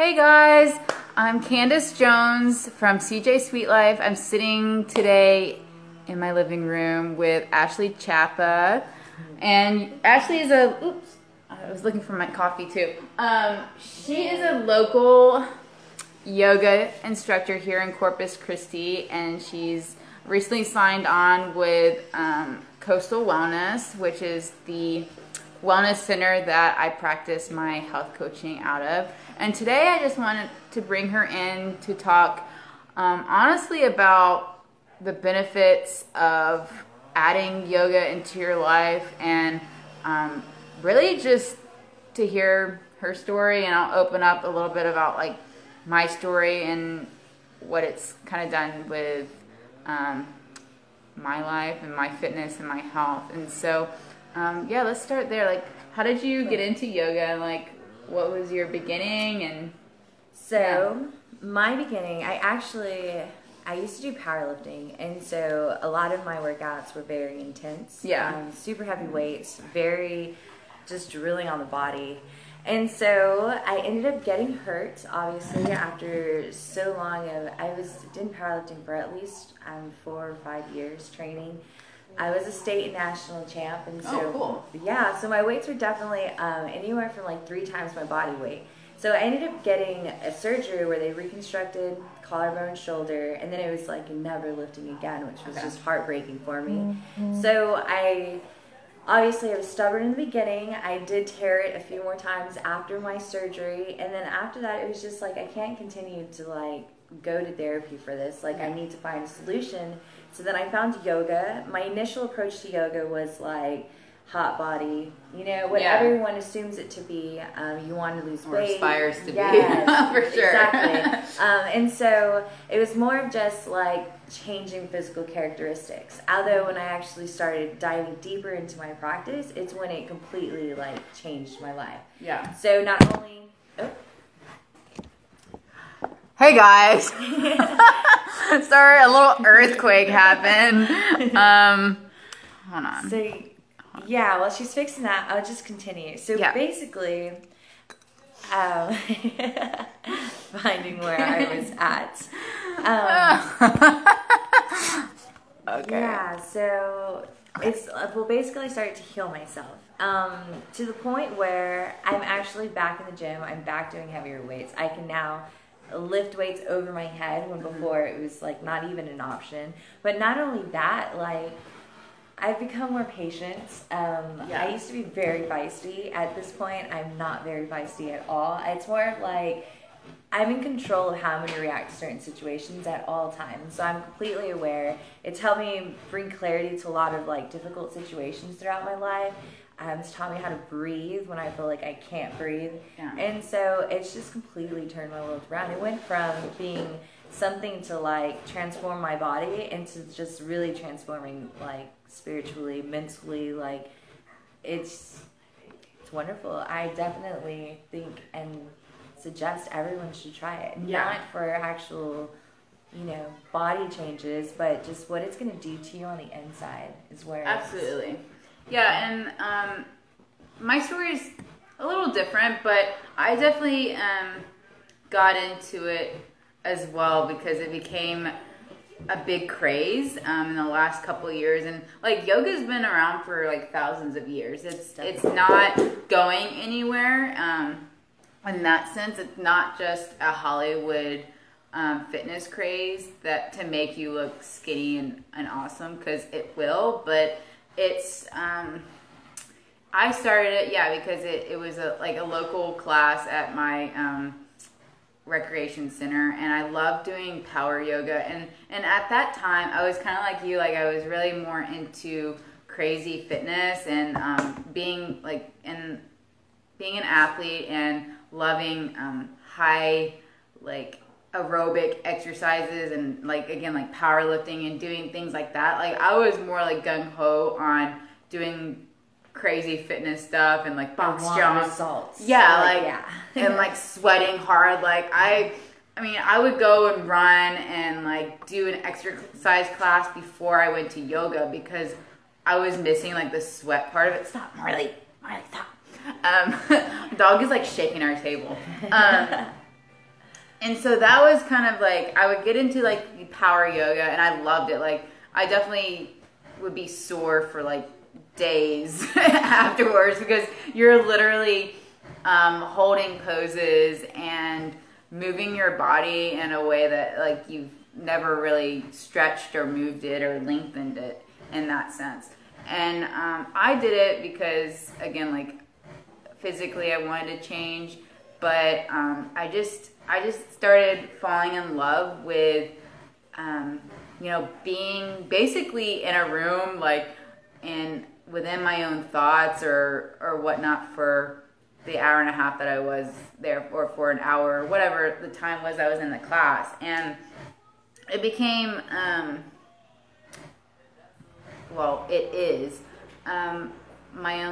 Hey guys, I'm Candace Jones from CJ Sweet Life. I'm sitting today in my living room with Ashley Chapa, and Ashley is oops, I was looking for my coffee too. She is a local yoga instructor here in Corpus Christi, and she's recently signed on with Coastal Wellness, which is the wellness center that I practice my health coaching out of. And today I just wanted to bring her in to talk honestly about the benefits of adding yoga into your life, and really just to hear her story. And I'll open up a little bit about like my story and what it's kind of done with my life and my fitness and my health. And so yeah, let's start there. Like, how did you get into yoga, and like what was your beginning? And so my beginning, I used to do powerlifting, and so a lot of my workouts were very intense. Yeah. Super heavy weights, very just drilling on the body. And so I ended up getting hurt, obviously, after so long of, did powerlifting for at least 4 or 5 years training. I was a state and national champ, and so cool. Yeah, so my weights were definitely anywhere from like 3 times my body weight. So I ended up getting a surgery where they reconstructed collarbone, shoulder, and then it was like never lifting again, which was just heartbreaking for me. So I was stubborn in the beginning. I did tear it a few more times after my surgery, and then after that it was just like I can't continue to like go to therapy for this. Like I need to find a solution. So then I found yoga. My initial approach to yoga was like hot body, you know, what everyone assumes it to be. You want to lose weight. Or aspires to be, for sure. Exactly. And so it was more of just like changing physical characteristics. Although when I actually started diving deeper into my practice, it's when it completely like changed my life. Yeah. So not only... Hey guys. Sorry, a little earthquake happened. Hold on. So, yeah, while she's fixing that, I'll just continue. So basically, finding where I was at. Okay. Yeah, so basically I started to heal myself to the point where I'm actually back in the gym. I'm back doing heavier weights. I can now lift weights over my head when before it was like not even an option. But not only that, like I've become more patient. I used to be very feisty. At this point, I'm not very feisty at all. It's more of like I'm in control of how I'm going to react to certain situations at all times. So I'm completely aware. It's helped me bring clarity to a lot of like difficult situations throughout my life. It's taught me how to breathe when I feel like I can't breathe. Yeah. And so it's just completely turned my world around. It went from being something to like transform my body into just really transforming like spiritually, mentally. Like it's wonderful. I definitely think and suggest everyone should try it. Not for actual, body changes, but just what it's going to do to you on the inside is where Absolutely. Yeah, and my story is a little different, but I definitely got into it as well because it became a big craze in the last couple of years. And like yoga's been around for like thousands of years. It's not going anywhere. In that sense, it's not just a Hollywood fitness craze that to make you look skinny and awesome, because it will, but it's I started it because it was a local class at my recreation center, and I loved doing power yoga, and at that time I was kind of like you, like I was really more into crazy fitness and being an athlete and loving high like aerobic exercises and like powerlifting and doing things like that. Like I was more like gung-ho on doing crazy fitness stuff and like box jumps. Results. And like sweating hard. Like I would go and run and like do an exercise class before I went to yoga because I was missing like the sweat part of it. Stop, Marley, stop. Dog is like shaking our table. And so that was kind of like, I would get into like power yoga, and I loved it. Like, I definitely would be sore for like days afterwards, because you're literally holding poses and moving your body in a way that like you've never really stretched or moved it or lengthened it in that sense. And I did it because, again, like physically I wanted to change, but I just started falling in love with you know, being basically in a room, like, and within my own thoughts or whatnot for the hour and a half that I was there, or for an hour, or whatever the time was I was in the class. And it became, well, it is my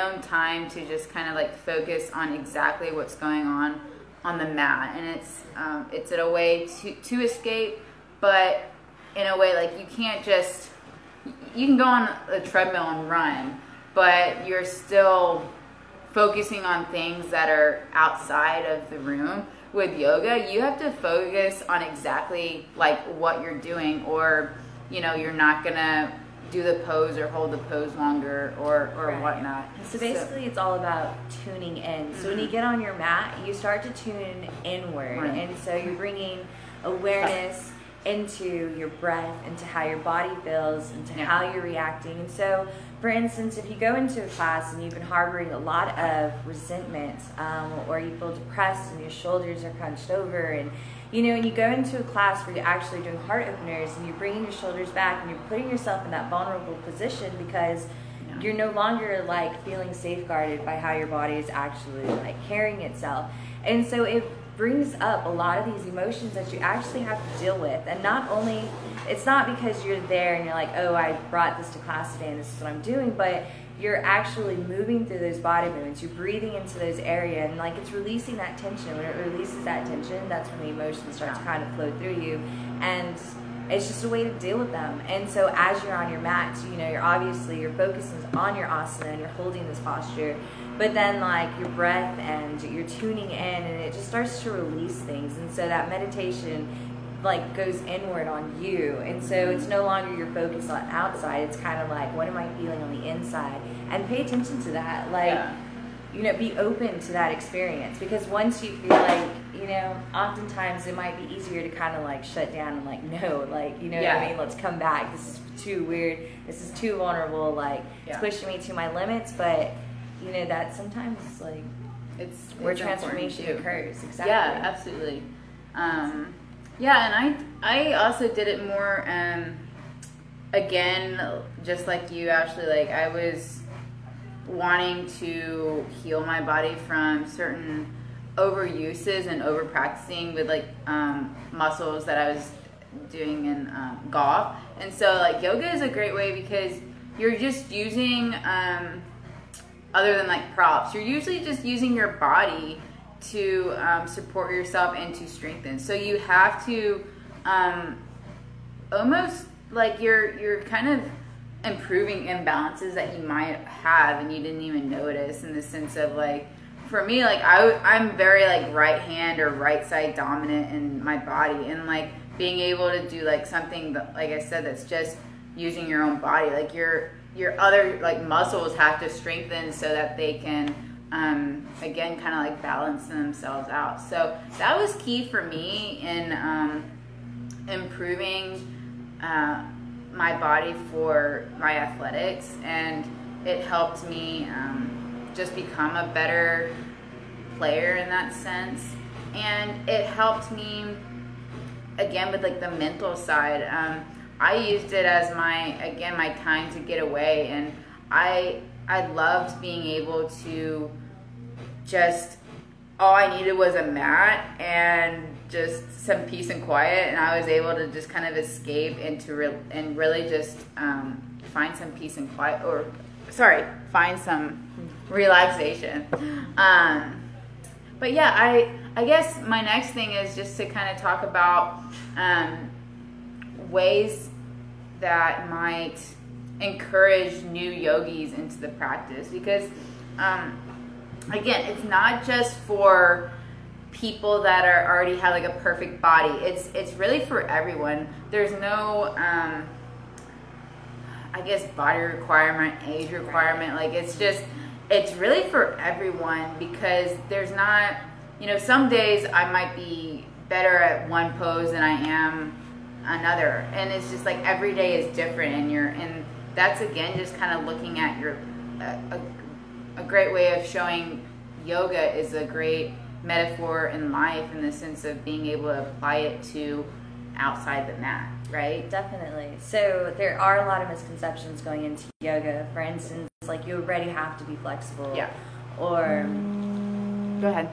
own time to just kind of like focus on exactly what's going on the mat. And it's in a way to escape, but in a way, like, you can't just, you can go on a treadmill and run, but you're still focusing on things that are outside of the room. With yoga, you have to focus on exactly like what you're doing, or, you know, you're not gonna do the pose or hold the pose longer or right. whatnot. So basically it's all about tuning in. So when you get on your mat, you start to tune inward. Right. And so you're bringing awareness into your breath, into how your body feels, into how you're reacting. And so, for instance, if you go into a class and you've been harboring a lot of resentment, or you feel depressed and your shoulders are crunched over, and you know, and you go into a class where you're actually doing heart openers and you're bringing your shoulders back and you're putting yourself in that vulnerable position, because you're no longer like feeling safeguarded by how your body is actually like carrying itself. And so it brings up a lot of these emotions that you actually have to deal with. And not only, it's not because you're there and you're like, oh, I brought this to class today and this is what I'm doing, but you're actually moving through those body movements. You're breathing into those areas, and like it's releasing that tension. When it releases that tension, that's when the emotions start to kind of flow through you, and it's just a way to deal with them. And so as you're on your mat, you know, your focus is on your asana and you're holding this posture, but then like your breath and you're tuning in, and it just starts to release things. And so that meditation like goes inward on you, and so it's no longer your focus on outside. It's kind of like, what am I feeling on the inside? And pay attention to that, like you know, be open to that experience, because once you feel like, you know, oftentimes it might be easier to kind of like shut down and like, no, like, you know what I mean, let's come back, this is too weird, this is too vulnerable, like it's pushing me to my limits. But you know, that sometimes like it's where transformation occurs. Exactly. Yeah, absolutely. Yeah, and I also did it more, again, just like you, Ashley, like I was wanting to heal my body from certain overuses and over practicing with like muscles that I was doing in golf. And so like yoga is a great way, because you're just using, other than like props, you're usually just using your body to support yourself and to strengthen. So you have to almost like you're kind of improving imbalances that you might have and you didn't even notice, in the sense of like, for me, like I'm very like right hand or right side dominant in my body, and like being able to do like something that, like I said, that's just using your own body, like your other like muscles have to strengthen so that they can again kind of like balance themselves out. So that was key for me in improving my body for my athletics, and it helped me just become a better player in that sense. And it helped me again with like the mental side. I used it as my time to get away, and I loved being able to just, all I needed was a mat and just some peace and quiet, and I was able to just kind of escape and really just find some peace and quiet, find some relaxation. But yeah, I guess my next thing is just to kind of talk about ways that might encourage new yogis into the practice, because again, it's not just for people that are already have like a perfect body. It's really for everyone. There's no I guess body requirement, age requirement. Like it's really for everyone, because there's not, some days I might be better at one pose than I am another, and it's just like every day is different, and that's again just kind of looking at your a great way of showing yoga is a great metaphor in life, in the sense of being able to apply it to outside the mat, right? Definitely. So there are a lot of misconceptions going into yoga. For instance, like you already have to be flexible. Yeah. Or go ahead.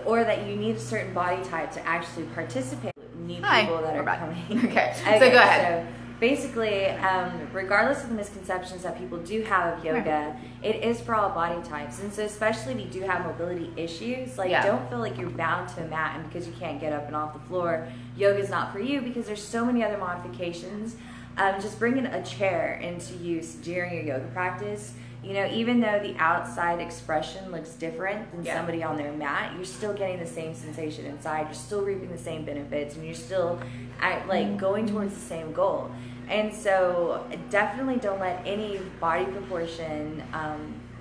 Or that you need a certain body type to actually participate. You need people that are coming. Okay. So go ahead. So basically, regardless of the misconceptions that people do have of yoga, it is for all body types. And so especially if you do have mobility issues, like don't feel like you're bound to a mat, and because you can't get up and off the floor, yoga is not for you, because there's so many other modifications. Just bringing a chair into use during your yoga practice, even though the outside expression looks different than somebody on their mat, you're still getting the same sensation inside. You're still reaping the same benefits, and you're still going towards the same goal. And so definitely don't let any body proportion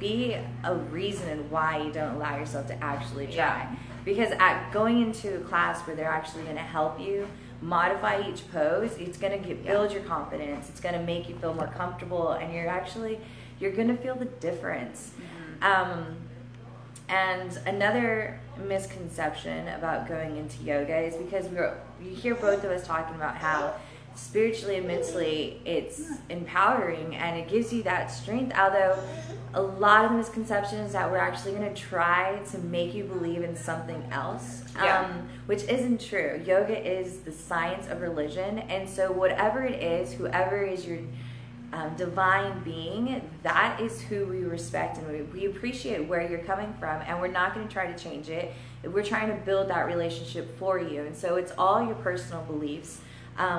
be a reason why you don't allow yourself to actually try. Because going into a class where they're actually going to help you modify each pose, it's going to build your confidence. It's going to make you feel more comfortable, and you're going to feel the difference. And another misconception about going into yoga is because you hear both of us talking about how spiritually and mentally it's empowering, and it gives you that strength, although a lot of the misconception is that we're actually going to try to make you believe in something else, which isn't true. Yoga is the science of religion, and so whatever it is, whoever is your divine being, that is who we respect, and we appreciate where you're coming from, and we're not going to try to change it. We're trying to build that relationship for you, and so it's all your personal beliefs,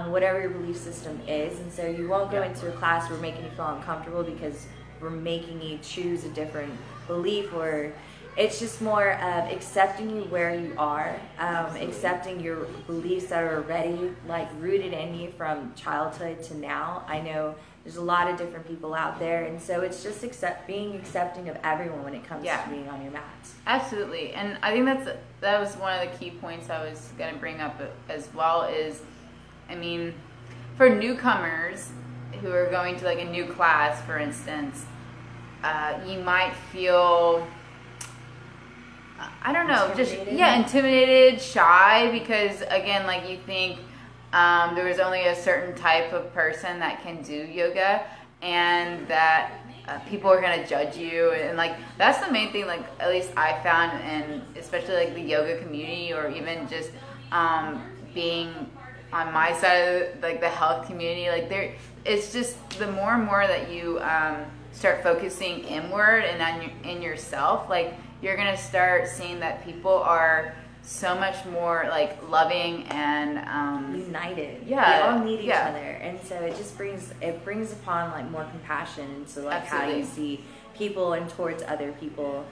whatever your belief system is. And so you won't go into a class where we're making you feel uncomfortable because we're making you choose a different belief, or it's just more of accepting you where you are, accepting your beliefs that are already rooted in you from childhood to now. I know there's a lot of different people out there, and so it's just being accepting of everyone when it comes to being on your mat. Absolutely. And I think that was one of the key points I was going to bring up as well is, for newcomers who are going to a new class, for instance, you might feel, I don't know, intimidated, shy, because again, you think there was only a certain type of person that can do yoga, and that people are going to judge you, and that's the main thing, at least I found, and especially the yoga community, or even just being on my side of the health community, it's just the more and more that you start focusing inward and in yourself, you're gonna start seeing that people are so much more loving and united. We all need each other, and so it just brings upon more compassion into how you see people and towards other people.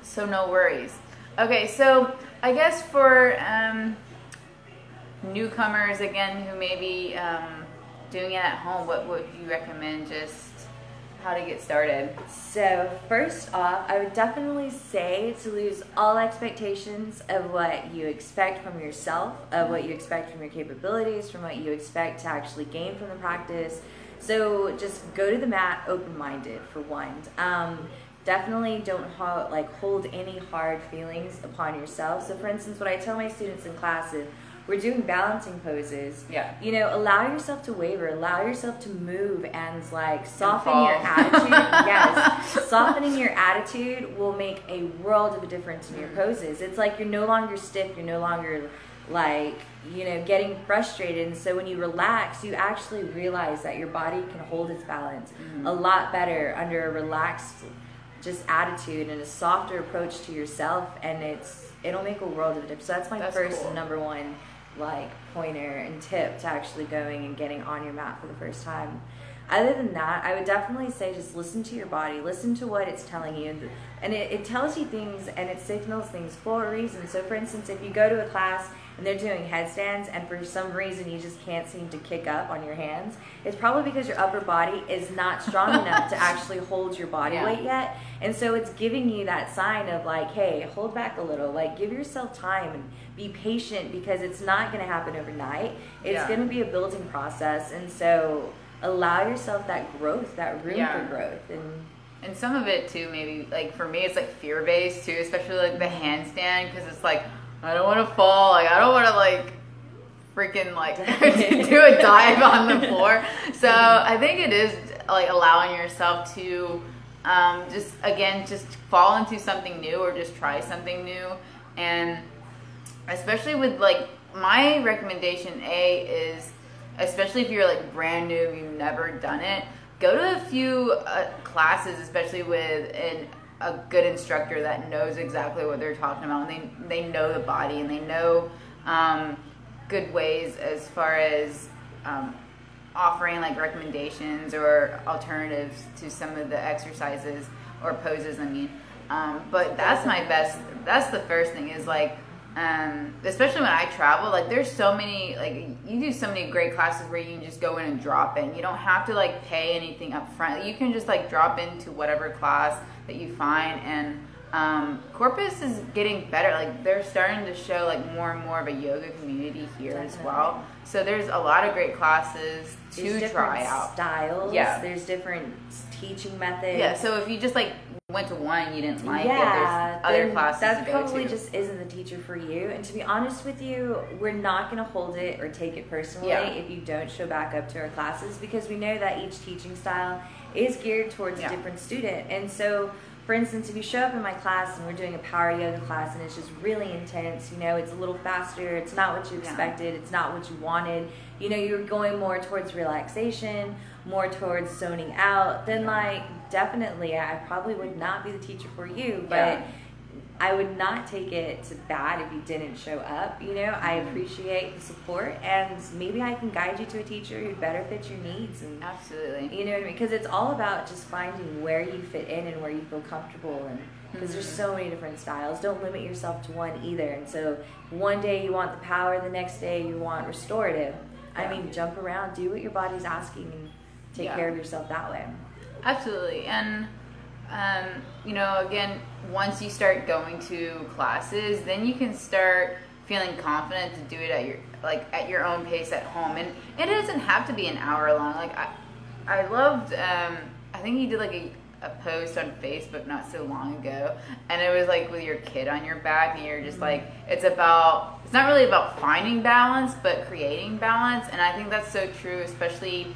So no worries. Okay, so I guess for newcomers again who may be doing it at home, what would you recommend, just how to get started? So first off, I would definitely say to lose all expectations of what you expect from yourself, of what you expect from your capabilities, from what you expect to actually gain from the practice. So just go to the mat open-minded, for one. Definitely don't hold any hard feelings upon yourself. So for instance, what I tell my students in class is, we're doing balancing poses. Allow yourself to waver, allow yourself to move, and soften your attitude. Yes, softening your attitude will make a world of a difference in your poses. It's you're no longer stiff, you're no longer getting frustrated, and so when you relax, you actually realize that your body can hold its balance a lot better under a relaxed just attitude and a softer approach to yourself, and it'll make a world of a difference. So that's my first and number one pointer and tip to actually going and getting on your mat for the first time. Other than that, I would definitely say just listen to your body, listen to what it's telling you. And it tells you things and it signals things for a reason. So for instance, if you go to a class and they're doing headstands and for some reason you just can't seem to kick up on your hands, it's probably because your upper body is not strong enough to actually hold your body weight yet. And so it's giving you that sign of like, hey, hold back a little, like give yourself time and be patient, because it's not going to happen overnight. It's going to be a building process. And so allow yourself that growth, that room for growth. And some of it too, maybe like for me, it's like fear based too, especially like the handstand, because it's like, I don't want to fall, like I don't want to like freaking like do a dive on the floor. So I think it is like allowing yourself to just fall into something new or just try something new. And especially with like my recommendation is, especially if you're like brand new, you've never done it, go to a few classes, especially with a good instructor that knows exactly what they're talking about. And they know the body, and they know good ways as far as offering like recommendations or alternatives to some of the exercises or poses, I mean. But that's that's the first thing is like, especially when I travel, like there's so many, like you do so many great classes where you can just go in and drop in. You don't have to like pay anything up front. You can just like drop into whatever class that you find. And Corpus is getting better. Like they're starting to show like more and more of a yoga community here as well. So there's a lot of great classes to try out. Styles. Yeah. There's different teaching methods. Yeah. So if you just like went to one and you didn't like it, there's other classes that to go probably to. just isn't the teacher for you. And to be honest with you, we're not going to hold it or take it personally if you don't show back up to our classes, because we know that each teaching style is geared towards a different student. And so for instance, if you show up in my class and we're doing a power yoga class and it's just really intense, you know, it's a little faster, it's not what you expected, it's not what you wanted, you know, you're going more towards relaxation, more towards zoning out, then like definitely I probably would not be the teacher for you. But I would not take it to bad if you didn't show up. You know, I appreciate the support, and maybe I can guide you to a teacher who better fits your needs. And absolutely, you know what I mean? Because it's all about just finding where you fit in and where you feel comfortable. And because there's so many different styles, don't limit yourself to one either. And so one day you want the power, the next day you want restorative. I mean, jump around, do what your body's asking, and take care of yourself that way. Absolutely. And you know, again, once you start going to classes, then you can start feeling confident to do it at your own pace at home. And it doesn't have to be an hour long. Like I loved I think you did like a post on Facebook not so long ago, and it was like with your kid on your back, and you're just like, it's not really about finding balance, but creating balance. And I think that's so true, especially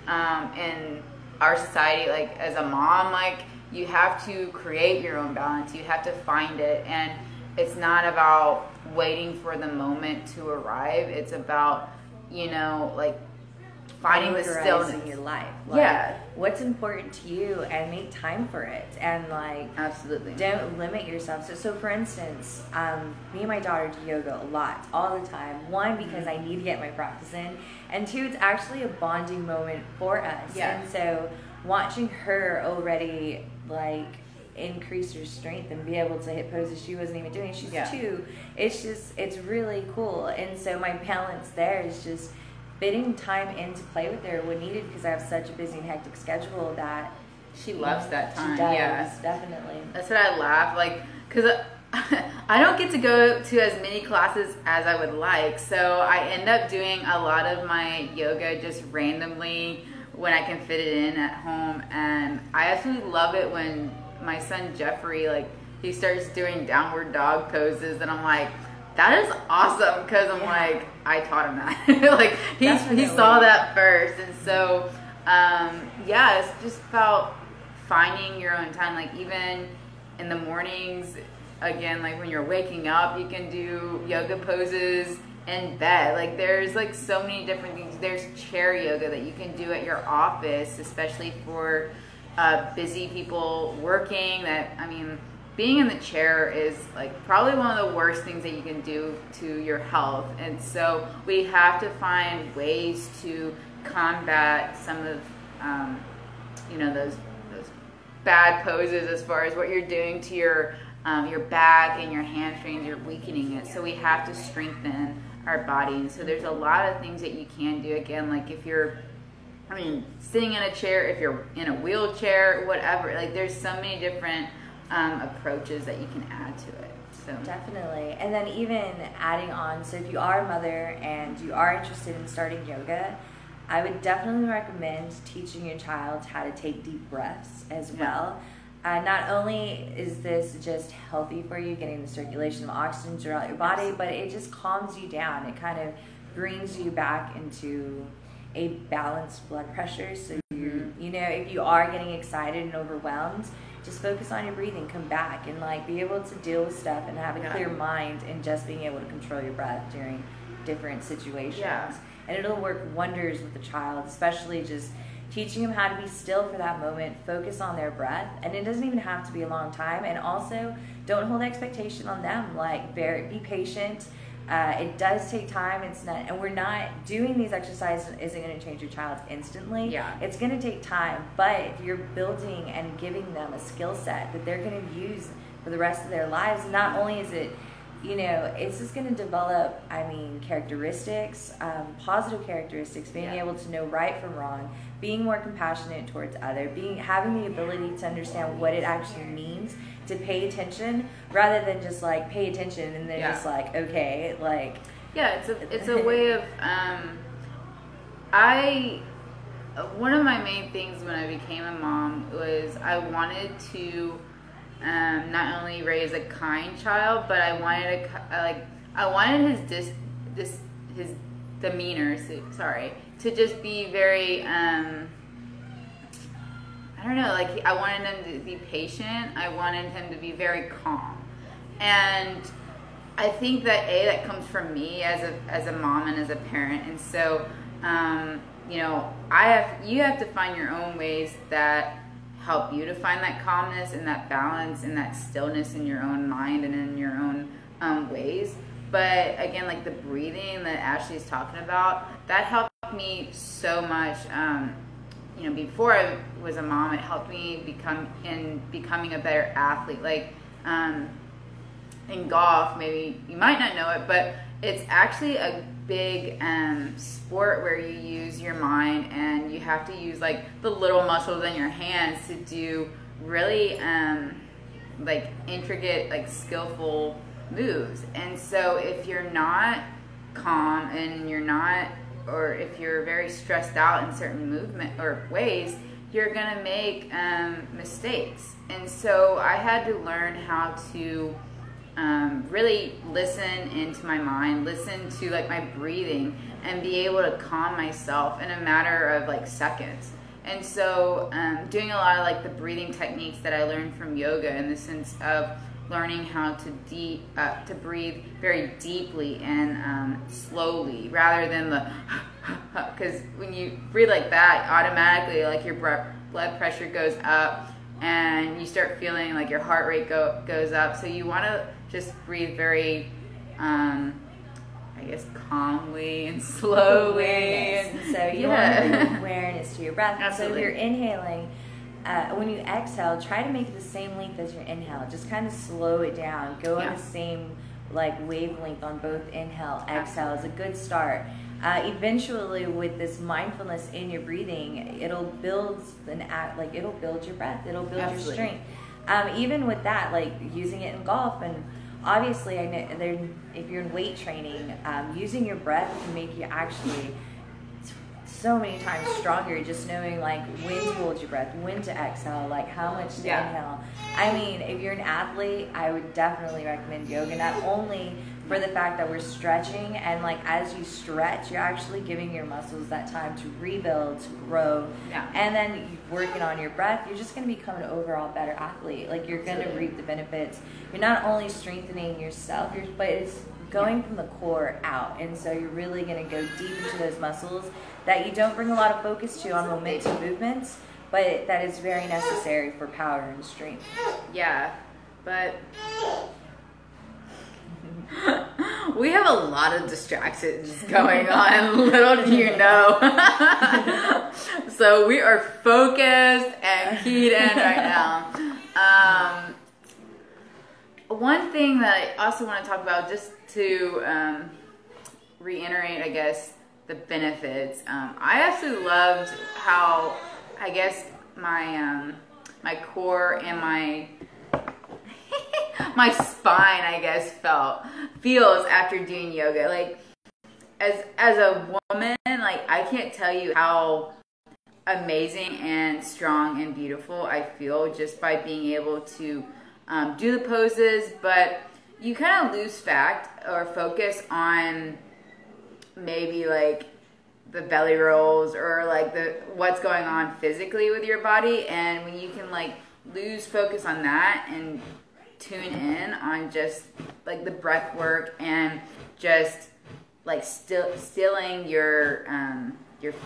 in our society. Like as a mom, like you have to create your own balance. You have to find it. And it's not about waiting for the moment to arrive. It's about, you know, like finding the stillness in your life. Like, what's important to you, and make time for it. And like, absolutely, don't limit yourself. So for instance, me and my daughter do yoga a lot, all the time. One, because I need to get my practice in, and two, it's actually a bonding moment for us. And so watching her already like increase her strength and be able to hit poses she wasn't even doing. She's 2. It's really cool. And so my balance there is just fitting time in to play with her when needed, because I have such a busy and hectic schedule that she loves that time. She does, definitely. That's what I laugh, like, because I don't get to go to as many classes as I would like, so I end up doing a lot of my yoga just randomly when I can fit it in at home. And I absolutely love it when my son Jeffrey, like, he starts doing downward dog poses, and I'm like, that is awesome, because I'm like, I taught him that. Like, he saw that first. And so, it's just about finding your own time. Like, even in the mornings, again, like when you're waking up, you can do yoga poses in bed. Like, there's like so many different things. There's chair yoga that you can do at your office, especially for busy people working. That, I mean, being in the chair is like probably one of the worst things that you can do to your health. And so we have to find ways to combat some of you know, those bad poses as far as what you're doing to your back and your hamstrings. You're weakening it. So we have to strengthen our body. And so there's a lot of things that you can do. Again, like if you're, sitting in a chair, if you're in a wheelchair, whatever, like there's so many different approaches that you can add to it. So definitely. And then even adding on, so if you are a mother and you are interested in starting yoga, I would definitely recommend teaching your child how to take deep breaths as well. Not only is this just healthy for you, getting the circulation of oxygen throughout your body, but it just calms you down. It kind of brings you back into a balanced blood pressure. So you know, if you are getting excited and overwhelmed, just focus on your breathing, come back, and like be able to deal with stuff and have a clear mind, and just being able to control your breath during different situations. And it'll work wonders with the child, especially just teaching them how to be still for that moment, focus on their breath, and it doesn't even have to be a long time. And also, don't hold expectation on them. Like, be patient. It does take time. It's not, and we're not doing these exercises isn't going to change your child instantly. It's going to take time, but you're building and giving them a skill set that they're going to use for the rest of their lives. Not only is it, you know, it's just going to develop, characteristics, positive characteristics, being able to know right from wrong, being more compassionate towards others, having the ability to understand what it actually means to pay attention, rather than just like pay attention and then just like, okay, like. Yeah, it's a way of, one of my main things when I became a mom was I wanted to not only raise a kind child, but I wanted his demeanor, to just be very, I don't know, like I wanted him to be patient. I wanted him to be very calm. And I think that comes from me as a mom and as a parent. And so, you know, you have to find your own ways that help you to find that calmness and that balance and that stillness in your own mind and in your own ways. But again, like the breathing that Ashley's talking about, that helped me so much. You know, before I was a mom, it helped me becoming a better athlete. Like in golf, maybe you might not know it, but it's actually a big sport where you use your mind, and you have to use like the little muscles in your hands to do really like intricate, like skillful moves. And so if you're not calm and or if you're very stressed out in certain movement or ways, you're gonna make mistakes. And so I had to learn how to really listen into my mind, listen to like my breathing, and be able to calm myself in a matter of like seconds. And so doing a lot of like the breathing techniques that I learned from yoga, in the sense of learning how to breathe very deeply and slowly, rather than the because when you breathe like that, automatically like your blood pressure goes up and you start feeling like your heart rate goes up. So you want to just breathe very calmly and slowly. And so you want to bring awareness to your breath. Absolutely. So if you're inhaling, when you exhale, try to make it the same length as your inhale. Just kind of slow it down. Go on the same like wavelength on both inhale, exhale is a good start. Eventually, with this mindfulness in your breathing, it'll build it'll build your breath. It'll build your strength. Even with that, like using it in golf, and obviously, I know if you're in weight training, using your breath can make you actually so many times stronger, just knowing like when to hold your breath, when to exhale, like how much to inhale. I mean, if you're an athlete, I would definitely recommend yoga, not only for the fact that we're stretching, and like as you stretch, you're actually giving your muscles that time to rebuild, to grow, and then working on your breath, you're just going to become an overall better athlete. Like you're going to reap the benefits. You're not only strengthening yourself, but it's going from the core out, and so you're really going to go deep into those muscles that you don't bring a lot of focus to on momentum movements, but that is very necessary for power and strength. Yeah, but We have a lot of distractions going on, little do you know. So we are focused and keyed in right now. One thing that I also want to talk about, just to reiterate, I guess, the benefits. I absolutely loved how, I guess, my my core and my my spine, I guess, feels after doing yoga. Like, as a woman, like, I can't tell you how amazing and strong and beautiful I feel just by being able to do the poses. But you kind of lose fact or focus on maybe like the belly rolls or like what's going on physically with your body, and when you can like lose focus on that and tune in on just like the breath work and just like stilling your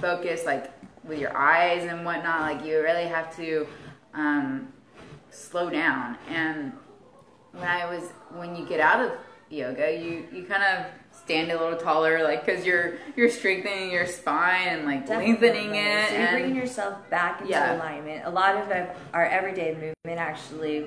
focus, like with your eyes and whatnot, like you really have to slow down. And when you get out of yoga, you kind of stand a little taller, like, because you're strengthening your spine and like lengthening it. So you're bringing yourself back into alignment. A lot of our everyday movement actually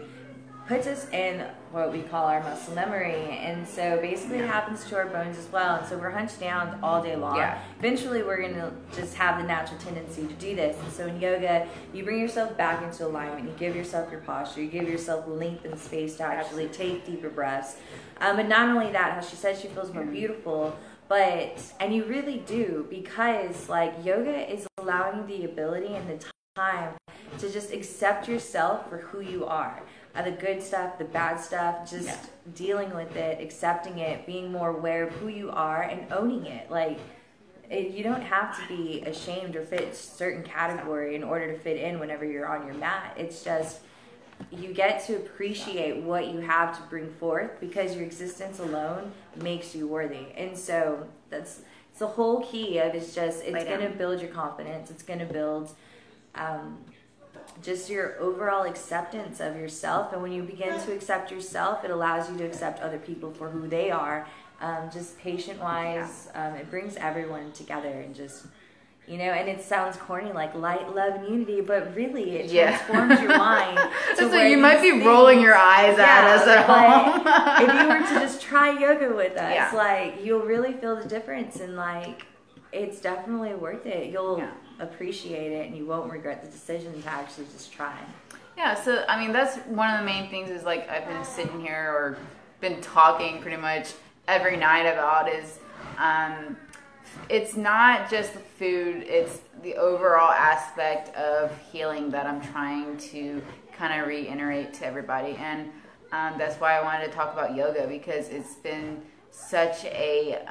puts us in what we call our muscle memory, and so basically it happens to our bones as well. And so we're hunched down all day long. Eventually we're going to just have the natural tendency to do this. And so in yoga, you bring yourself back into alignment. You give yourself your posture. You give yourself length and space to actually take deeper breaths. But not only that, how she says she feels more beautiful, and you really do, because like yoga is allowing you the ability and the time to just accept yourself for who you are. The good stuff, the bad stuff, just dealing with it, accepting it, being more aware of who you are and owning it. Like, you don't have to be ashamed or fit a certain category in order to fit in whenever you're on your mat. It's just, you get to appreciate what you have to bring forth, because your existence alone makes you worthy. And so it's the whole key of it's going to build your confidence. It's going to build just your overall acceptance of yourself. And when you begin to accept yourself, it allows you to accept other people for who they are. Just patient-wise, it brings everyone together, and just, you know, and it sounds corny, like light, love, and unity, but really it transforms your mind. So you might be rolling your eyes at us at home. If you were to just try yoga with us, like, you'll really feel the difference, and like, it's definitely worth it. You'll appreciate it, and you won't regret the decision to actually just try. Yeah, so I mean, that's one of the main things is like I've been sitting here or been talking pretty much every night about is it's not just the food, it's the overall aspect of healing that I'm trying to kind of reiterate to everybody. And that's why I wanted to talk about yoga, because it's been such a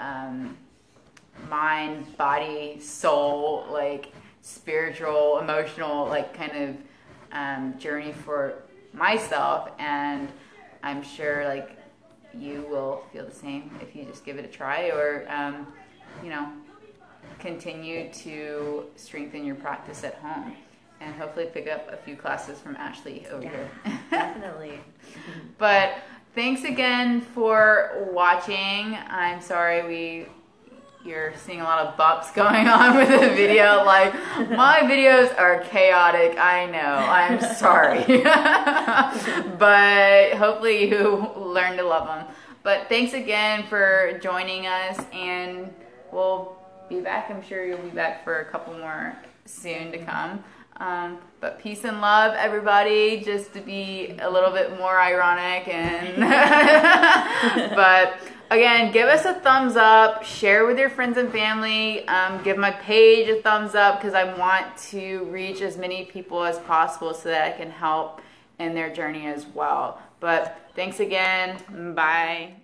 mind, body, soul, like spiritual, emotional, like kind of journey for myself, and I'm sure like you will feel the same if you just give it a try, or you know, continue to strengthen your practice at home, and hopefully pick up a few classes from Ashley over here. Definitely. But thanks again for watching. I'm sorry you're seeing a lot of bumps going on with the video. Like, my videos are chaotic, I know, I'm sorry. But hopefully you learn to love them. But thanks again for joining us, and we'll be back. I'm sure you'll be back for a couple more soon to come. But peace and love, everybody, just to be a little bit more ironic. And but again, give us a thumbs up, share with your friends and family, give my page a thumbs up, because I want to reach as many people as possible so that I can help in their journey as well. But thanks again. Bye.